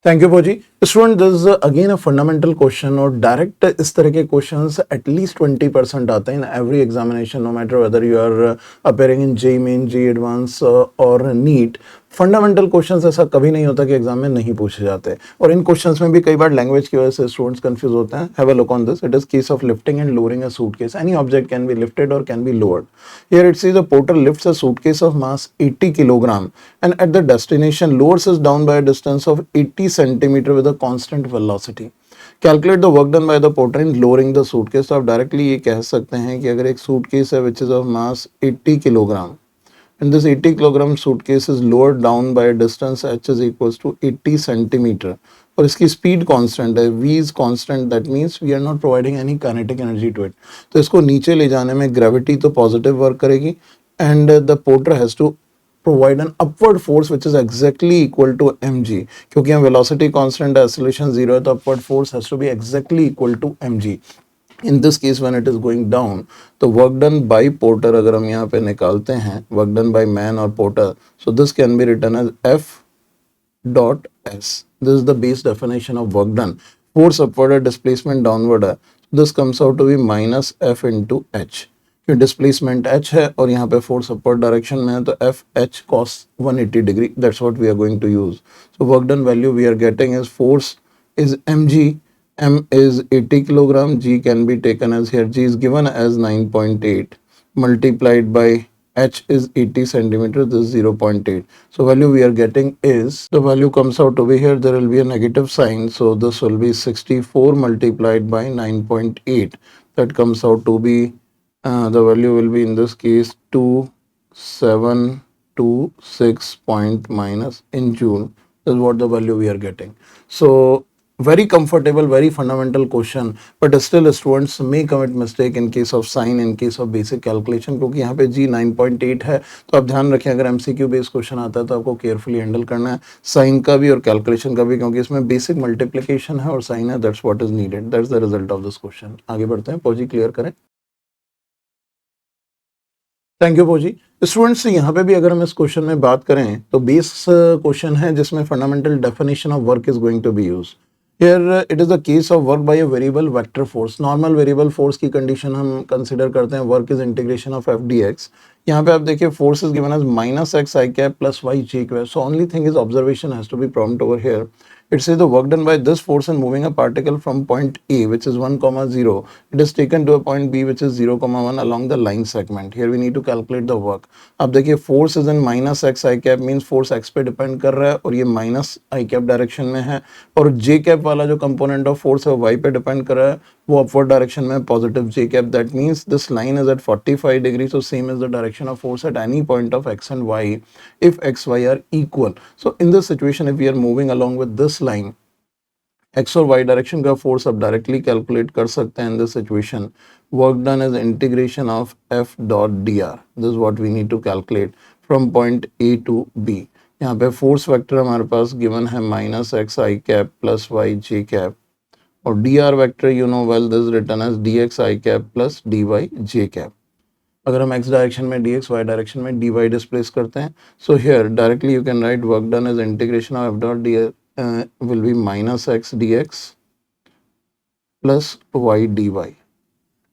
Thank you Fauji. Student, this is again a fundamental question और direct इस तरह के क्वेश्चंस एटलीस्ट 20% आते हैं in every examination, no matter whether you are appearing in JEE Main, JEE advance और NEET. Fundamental questions ऐसा कभी नहीं होता कि एग्जाम में नहीं पूछे जाते, और इन क्वेश्चंस में भी कई बार लैंग्वेज की वजह से स्टूडेंट्स कंफ्यूज होते हैं। Have a look on this. It is case of lifting and lowering a suitcase. Any object can be lifted or can be lowered. Here it says a porter lifts a suitcase of mass 80 kilogram and at the destination lowers it down by a distance of 80 centimeter with a constant velocity. Calculate the work done by the porter in lowering the suitcase. तो आप directly ये कह सकते हैं कि अगर एक suitcase है which is of mass 80 kilogram and this 80 kilogram suitcase is lowered down by a distance h is equals to 80 centimeter और इसकी स्पीड कांस्टेंट है, v is constant, that means we are not providing any kinetic energy to it. तो इसको नीचे ले जाने में gravity तो पॉजिटिव वर्क करेगी and the porter has to provide an upward force which is exactly equal to mg. क्योंकि हम velocity constant है, acceleration 0 है, तो upward force has to be exactly equal to mg. In this case when it is going down, तो work done by porter अगर हम यहाँ पे निकालते हैं work done by man और porter, so this can be written as F dot S. This is the base definition of work done. Force upward है, displacement downward है, this comes out to be minus F into H. क्योंकि displacement h है और यहाँ पे force upward direction में है, तो एफ एच cos 180 डिग्री, that's what we are going to use. So work done value we are getting is force is mg, m is 80 kilogram, g can be taken as here, g is given as 9.8 multiplied by h is 80 centimeter, this is 0.8. So value we are getting is, the value comes out to be here, there will be a negative sign, so this will be 64 multiplied by 9.8, that comes out to be the value will be in this case 2726 point minus in joule. This is what the value we are getting. So very comfortable, very fundamental question, but still students may commit mistake in case of sign, in case of basic calculation, क्योंकि यहाँ पे G 9.8 है, तो आप ध्यान रखें अगर MCQ based question आता है तो आपको केयरफुली हैंडल करना है साइन का भी और कैलकुलेशन का भी, क्योंकि इसमें बेसिक मल्टीप्लिकेशन है और साइन है. That's what is needed, that's the result of this question. आगे बढ़ते हैं, पॉजी क्लियर करें. थैंक यू फौजी. स्टूडेंट्स, यहाँ पे भी अगर हम इस क्वेश्चन में बात करें तो बेस क्वेश्चन है जिसमें fundamental definition of work is going to be use. Here it is the case of work by a variable vector force. Normal variable force की कंडीशन हम कंसीडर करते हैं, work is integration of F d x. यहाँ पे आप देखिए force is given as minus x i cap plus y j cap. So only thing is observation has to be prompt over here. It says the work done by this force in moving a particle from point A, which is 1, 0, it is taken to a point B, which is 0, 1 along the line segment. Here we need to calculate the work. अब देखिए force is in minus x I cap, means force x पे depend कर रहा है और ये minus I cap direction में है, और J cap वाला जो component of force है वो y पे depend कर रहा है, वो upward direction में positive J cap. That means this line is at 45 degrees, so same is the direction of force at any point of x and y if x, y are equal. So in this situation if we are moving along with this line, x और y direction का force आप directly calculate कर सकते हैं. In this situation work done is integration of f dot dr. This is what we need to calculate from point a to b. यहाँ पे force vector हमारे पास गिवन है minus x i cap plus y j cap, और dr vector you know well, this written as dx i cap plus dy j cap. अगर हम x direction में dx, y direction में dy displace करते हैं, so here directly you can write work done is integration of f dot dr will be minus x dx plus y dy.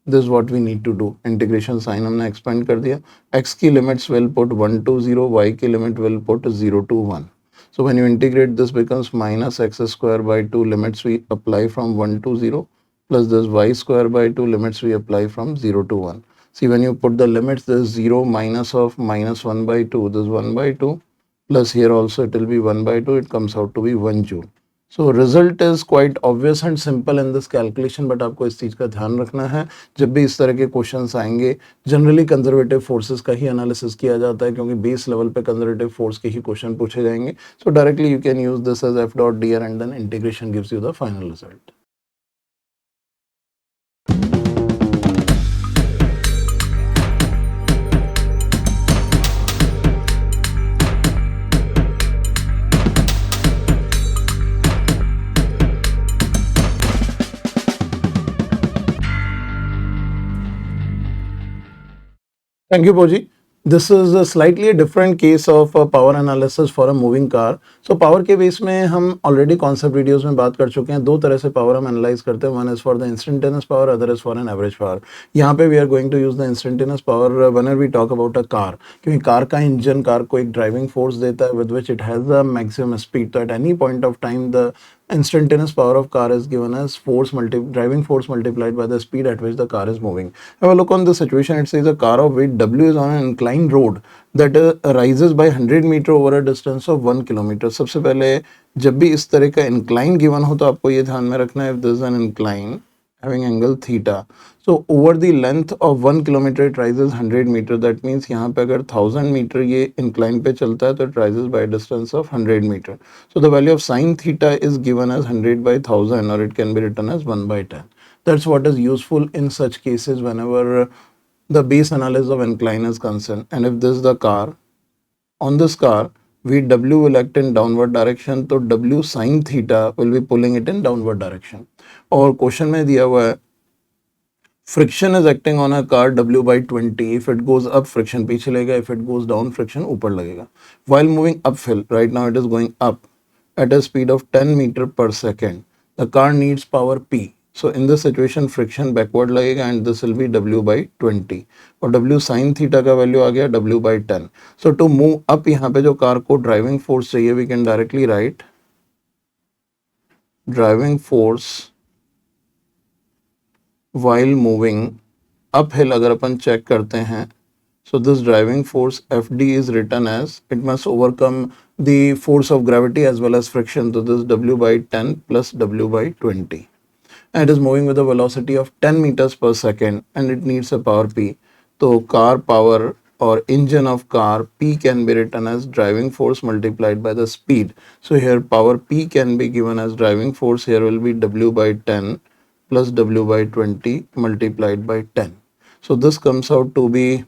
This is what we need to do. Integration sign हमने expand कर दिया. X की limits will put 1 to 0, y की limit will put 0 to 1. So when you integrate, this becomes minus x square by 2, limits we apply from 1 to 0, plus this y square by 2, limits we apply from 0 to 1. See, when you put the limits, this 0 minus of minus 1 by 2, this 1 by 2, plus here also it will be 1 by 2, it comes out to be 1 joule. So result is quite obvious and simple in this calculation, but आपको इस चीज़ का ध्यान रखना है जब भी इस तरह के क्वेश्चंस आएंगे, जनरली कंजर्वेटिव फोर्सेस का ही एनालिसिस किया जाता है, क्योंकि बेस लेवल पे कंजर्वेटिव फोर्स के ही क्वेश्चन पूछे जाएंगे. So directly you can use this as F dot d r and then integration gives you the final result. Thank you Fauji. This is a slightly a different case of power analysis for a moving car. So power के base में हम already concept videos में बात कर चुके हैं. दो तरह से power हम analyze करते हैं. One is for the instantaneous power, other is for an average power. यहाँ पे we are going to use the instantaneous power whenever we talk about a car. क्योंकि कार का इंजन कार को एक driving force देता है with which it has a maximum speed. तो at any point of time the instantaneous power of car is given as driving force multiplied by the speed at which the car is moving. Have a look on the situation. It says a car of weight W is on an inclined road that rises by 100 meter over a distance of 1 kilometer. सबसे पहले जब भी इस तरह का incline given हो तो आपको ये ध्यान में रखना है, if there is an incline having angle theta, so over the length of 1 kilometer it rises 100 meter. That means यहाँ पे अगर 1000 meter ये incline पे चलता है तो it rises by a distance of 100 meter. So the value of sin theta is given as 100 by 1000, or it can be written as 1 by 10. That's what is useful in such cases whenever the base analysis of incline is concerned. And if this is the car, on this car VW will act in downward direction, तो W sin theta will be pulling it in downward direction. और question में दिया हुआ है friction is acting on a car W by 20. If it goes up, friction पीछे लगेगा. If it goes down, friction ऊपर लगेगा. While moving uphill, right now it is going up at a speed of 10 meter per second. The car needs power P. So in this situation, friction backward लगेगा and this will be W by 20. और W sin theta का value आ गया W by 10. So to move up, यहाँ पे जो car को driving force चाहिए, we can directly write driving force while moving uphill. अगर अपन चेक करते हैं, so this driving force Fd is written as, it must overcome the force of gravity as well as friction. So this W by 10 plus W by 20. And it is moving with a velocity of 10 meters per second and it needs a power P. So car power or engine of car P can be written as driving force multiplied by the speed. So here power P can be given as driving force. Here will be W by 10 plus W by 20 multiplied by 10. So this comes out to be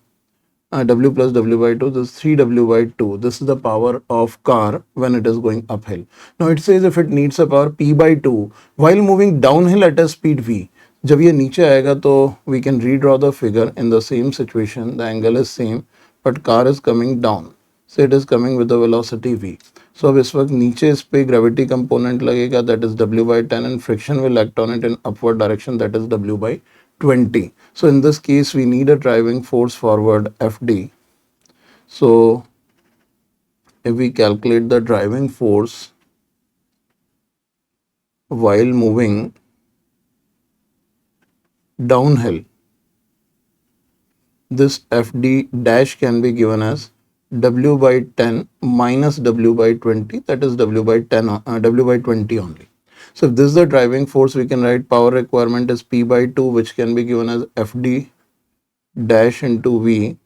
W plus W by 2, this is 3W by 2. This is the power of car when it is going uphill. Now it says if it needs a power P by 2 while moving downhill at a speed V. जब ये नीचे आएगा तो we can redraw the figure in the same situation. The angle is same but car is coming down. So it is coming with the velocity V. So अब इस वक्त नीचे इस पे gravity component लगेगा, that is W by 10, and friction will act on it in upward direction, that is W by 20. So in this case we need a driving force forward Fd. So if we calculate the driving force while moving downhill, this Fd dash can be given as W by 10 minus W by 20, that is W by 20 only. So if this is the driving force, we can write power requirement is P by 2, which can be given as Fd dash into V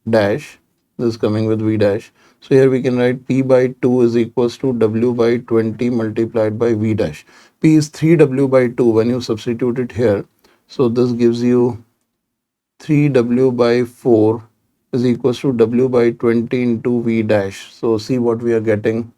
dash. This is coming with V dash. So here we can write P by 2 is equals to W by 20 multiplied by V dash. P is 3W by 2 when you substitute it here. So this gives you 3W by 4 is equals to W by 20 into V dash. So see what we are getting.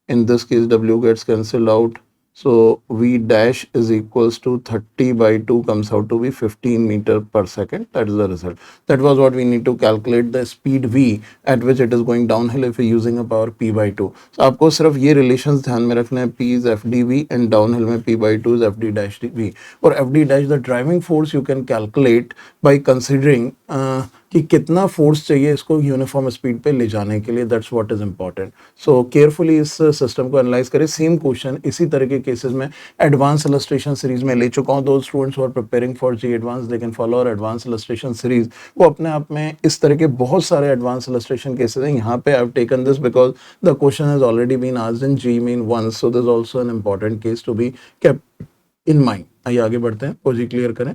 In this case, W gets cancelled out. So V dash is equals to 30 by 2 comes out to be 15 meter per second. That is the result. That was what we need to calculate the speed V at which it is going downhill if you're using a power P by 2. So आपको सिर्फ ये relations ध्यान में रखना है. P is FdV and downhill में P by 2 is Fd dash V. और Fd dash the driving force you can calculate by considering कि कितना फोर्स चाहिए इसको यूनिफॉर्म स्पीड पे ले जाने के लिए. That's what is important. So carefully इस सिस्टम को एनालाइज करें. सेम क्वेश्चन इसी तरह के केसेस में एडवांस इलस्ट्रेशन सीरीज में ले चुका हूँ. दो students who are preparing for JEE advance they can follow our advance illustration series. वो अपने आप में इस तरह के बहुत सारे एडवांस इलस्ट्रेशन केसेस हैं. यहाँ पे I have taken this because the question has already been asked in JEE mains. So this is also an important case to be kept in mind. आइए आगे बढ़ते हैं. पोजी क्लियर करें.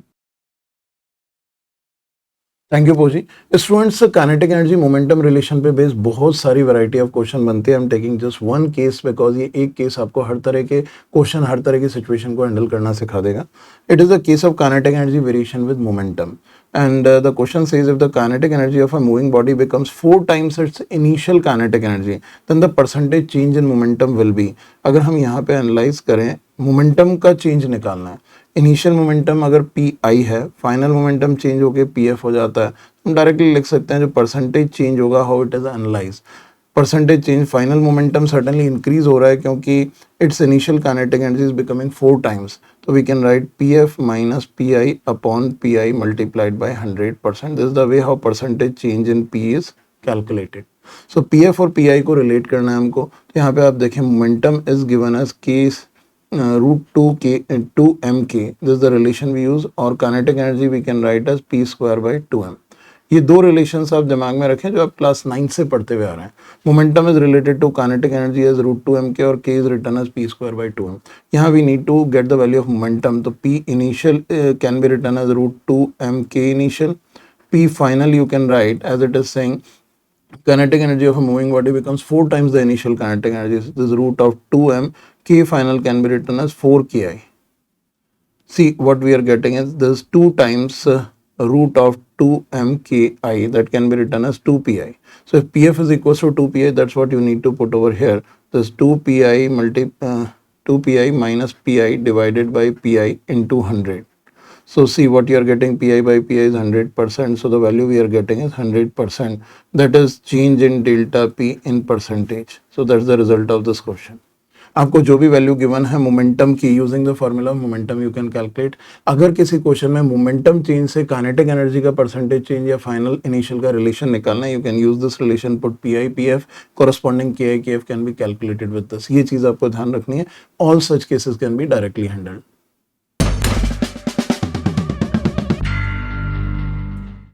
थैंक यू पोजी. Students kinetic energy momentum relation पे based बहुत सारी वैरायटी ऑफ क्वेश्चन बनते हैं. I am taking just one case because ये एक केस आपको हर तरह के क्वेश्चन हर तरह की सिचुएशन को हैंडल करना सिखा देगा. It is the case of kinetic energy variation with momentum. And the question says if the kinetic energy of a moving body becomes 4 times its initial kinetic energy, then the percentage change in momentum will be. अगर हम यहाँ पे analyse करें, momentum का change निकालना है. Initial momentum अगर P I है, फाइनल मोमेंटम चेंज होकर पी एफ हो जाता है. हम डायरेक्टली लिख सकते हैं जो परसेंटेज चेंज होगा how it is analyse. Percentage change final momentum suddenly increase हो रहा है क्योंकि it's initial kinetic energy is becoming 4 times. तो we can write P F minus P I upon P I multiplied by 100%. This is the way how percentage change in P is calculated. So P F और P I को relate करना है हमको. तो यहाँ पे आप देखें momentum is given as K root two M K. This the relation we use. और kinetic energy we can write as P square by 2m. ये दो रिलेशंस आप दिमाग में रखें जो आप क्लास 9 से पढ़ते हुए आ रहे हैं. Momentum is related to kinetic energy as root two M K और K is written as P square by 2m. यहाँ we need to get the value of momentum. तो P initial can be written as root two M K initial. P final you can write as it is saying kinetic energy of a moving body becomes 4 times the initial kinetic energy. This is root of 2m. K final can be written as 4 ki. See what we are getting is this 2 times root of 2m ki that can be written as 2 pi. So if pf is equals to 2 pi, that's what you need to put over here. This 2 pi 2 pi minus pi divided by pi into 100. So see what you are getting, pi by pi is 100%. So the value we are getting is 100%. That is change in delta p in percentage. So that's the result of this question. आपको जो भी value given है momentum की, using the formula momentum you can calculate. अगर किसी question में momentum change से kinetic energy का परसेंटेज चेंज या फाइनल इनिशियल का रिलेशन निकालना है, you can use this relation, put P I P F corresponding के आई के F can be calculated with this. ये चीज़ आपको ध्यान रखनी है. All such cases can be directly handled.